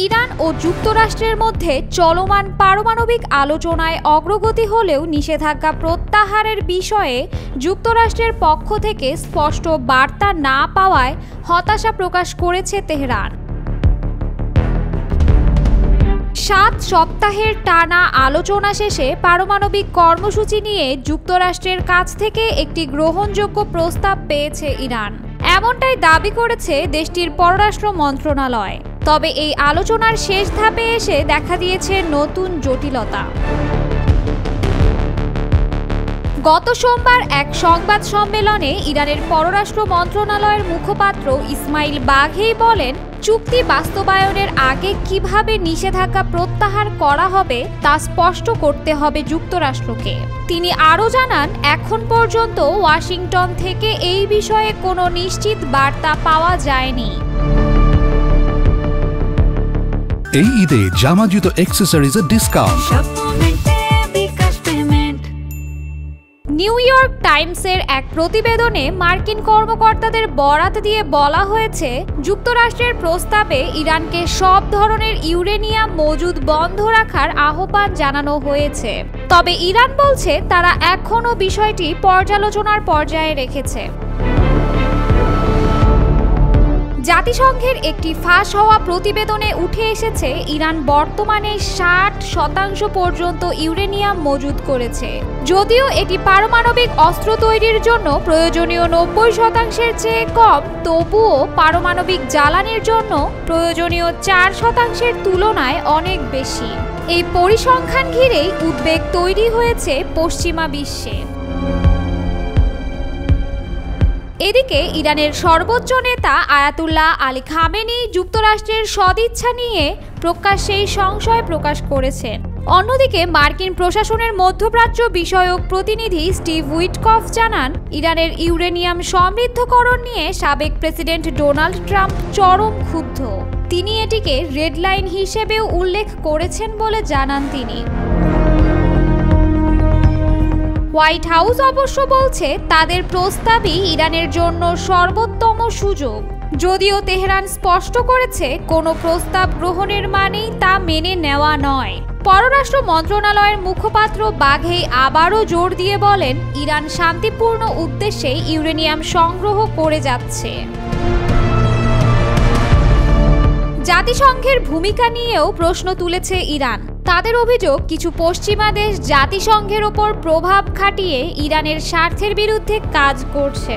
Iran ও যুক্তরাষ্ট্রের মধ্যে চলমান পারমাণবিক আলোচনায় অগ্রগতি হলেও নিষেধাজ্ঞা প্রত্যাহারের বিষয়ে যুক্তরাষ্ট্রের পক্ষ থেকে স্পষ্ট বার্তা না পাওয়ায় হতাশা প্রকাশ করেছে তেহরান। 7 সপ্তাহের টানা আলোচনা শেষে পারমাণবিক কর্মসূচি নিয়ে যুক্তরাষ্ট্রের কাছ থেকে একটি গ্রহণযোগ্য প্রস্তাব পেয়েছে ইরান, এমনটাই দাবি করেছে দেশটির পররাষ্ট্র মন্ত্রণালয়। তবে এই আলোচনার শেষ ধাপে এসে দেখা দিয়েছে নতুন জটিলতা। গত সোমবার এক সংবাদ সম্মেলনে ইরানের পররাষ্ট্র মন্ত্রণালয়ের মুখপাত্র ইসমাইল বাঘেই বলেন, চুক্তি বাস্তবায়নের আগে কিভাবে নিষেধাজ্ঞা প্রত্যাহার করা হবে তা স্পষ্ট করতে হবে যুক্তরাষ্ট্রকে। তিনি আরও জানান, এখন পর্যন্ত ওয়াশিংটন থেকে এই বিষয়ে কোনো নিশ্চিত বার্তা পাওয়া যায়নি। এই ঈদে জামা জুতো অ্যাক্সেসরিজের ডিসকাউন্ট। নিউ ইয়র্ক টাইমসের এক প্রতিবেদনে মার্কিন কর্মকর্তাদের বরাত দিয়ে বলা হয়েছে, যুক্তরাষ্ট্রের প্রস্তাবে ইরানকে সব ধরনের ইউরেনিয়াম মজুদ বন্ধ রাখার আহ্বান জানানো হয়েছে। তবে ইরান বলছে তারা এখনও বিষয়টি পর্যালোচনার পর্যায়ে রেখেছে। জাতিসংঘের একটি ফাঁস হওয়া প্রতিবেদনে উঠে এসেছে, ইরান বর্তমানে 60% পর্যন্ত ইউরেনিয়াম মজুদ করেছে। যদিও এটি পারমাণবিক অস্ত্র তৈরির জন্য প্রয়োজনীয় 90%-এর চেয়ে কম, তবুও পারমাণবিক জ্বালানির জন্য প্রয়োজনীয় 4%-এর তুলনায় অনেক বেশি। এই পরিসংখ্যান ঘিরেই উদ্বেগ তৈরি হয়েছে পশ্চিমা বিশ্বে। এদিকে ইরানের সর্বোচ্চ নেতা আয়াতুল্লাহ আলী খামেনি যুক্তরাষ্ট্রের সদিচ্ছা নিয়ে প্রকাশ্যেই সংশয় প্রকাশ করেছেন। অন্যদিকে মার্কিন প্রশাসনের মধ্যপ্রাচ্য বিষয়ক প্রতিনিধি স্টিভ উইটকফ জানান, ইরানের ইউরেনিয়াম সমৃদ্ধকরণ নিয়ে সাবেক প্রেসিডেন্ট ডোনাল্ড ট্রাম্প চরম ক্ষুব্ধ। তিনি এটিকে রেড লাইন হিসেবেও উল্লেখ করেছেন বলে জানান তিনি। হোয়াইট হাউস অবশ্য বলছে তাদের প্রস্তাবই ইরানের জন্য সর্বোত্তম সুযোগ। যদিও তেহরান স্পষ্ট করেছে, কোনো প্রস্তাব গ্রহণের মানেই তা মেনে নেওয়া নয়। পররাষ্ট্র মন্ত্রণালয়ের মুখপাত্র বাঘেই আবারও জোর দিয়ে বলেন, ইরান শান্তিপূর্ণ উদ্দেশ্যে ইউরেনিয়াম সংগ্রহ করে যাচ্ছে। জাতিসংঘের ভূমিকা নিয়েও প্রশ্ন তুলেছে ইরান। তাদের অভিযোগ, কিছু পশ্চিমা দেশ জাতিসংঘের ওপর প্রভাব খাটিয়ে ইরানের স্বার্থের বিরুদ্ধে কাজ করছে।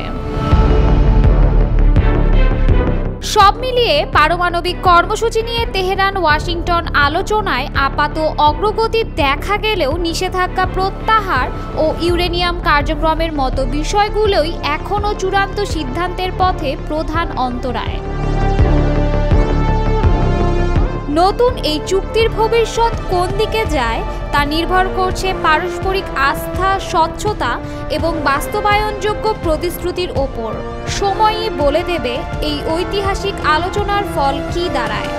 সব মিলিয়ে পারমাণবিক কর্মসূচি নিয়ে তেহরান ওয়াশিংটন আলোচনায় আপাত অগ্রগতি দেখা গেলেও নিষেধাজ্ঞা প্রত্যাহার ও ইউরেনিয়াম কার্যক্রমের মতো বিষয়গুলোই এখনও চূড়ান্ত সিদ্ধান্তের পথে প্রধান অন্তরায়। নতুন এই চুক্তির ভবিষ্যৎ কোন দিকে যায় তা নির্ভর করছে পারস্পরিক আস্থা, স্বচ্ছতা এবং বাস্তবায়নযোগ্য প্রতিশ্রুতির ওপর। সময়ই বলে দেবে এই ঐতিহাসিক আলোচনার ফল কী দাঁড়ায়।